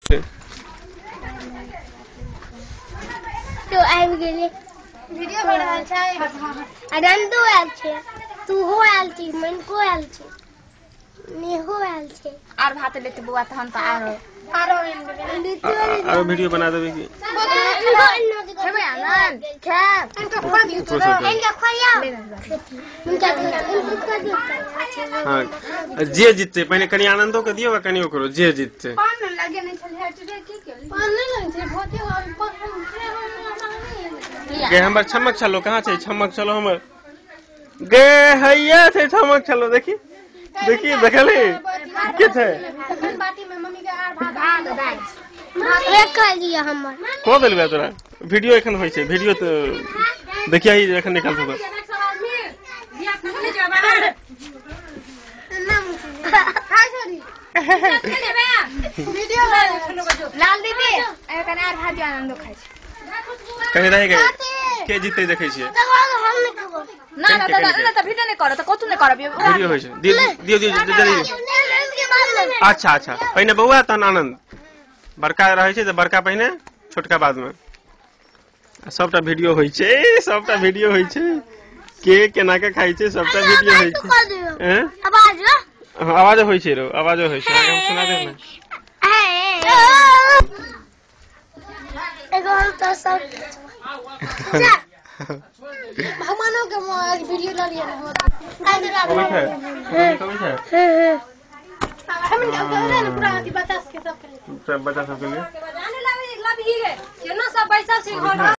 तो आबि गेलै वीडियो बना रहल छै आनंदो आयल छै तूहो आयल छी मनको आयल छै नेहो आयल छै आर भात लेते बुआ तहन त आरो वीडियो बना देबे की खेबै आनंद खाब इनका खोया हां जे जीतते पहले कनी आनंदो के दियो कनी ओकरो जे जीतते पान लगे नहीं छल हेटरे की केली पान नहीं लगे छै भोटे और गे हमर छमक छलो कहां छै छमक छलो हमर गे हैया छै छमक छलो देखी देखी देखली के छै बाटी में मम्मी के आर भात दाल एक कर दिया हमर को देलबे तोरा वीडियो एखन होय छै वीडियो त देखिया ही एखन निकाल दो लाल दीदी कने आर भात आनंद खाइ छै कहीं रह गए के जीते देखे छिए ना ना ना त वीडियो नहीं कर त कतु नहीं करब वीडियो होय छै दियो दियो अच्छा अच्छा पहिने बौआ तहन आनंद बड़का रहे छै त बड़का पहिने छोटका बाद में सबटा वीडियो होय छै के केना के खाइ छै सबटा वीडियो होय छै हैं आवाज होय छै रो आवाज होय छै हम सुना देब ना एगो हम तो सब भगवानों के वीडियो ला लिया ना हम पूरा बच्चा के सब बच्चा सब के लिए केना सब बैसल छी घर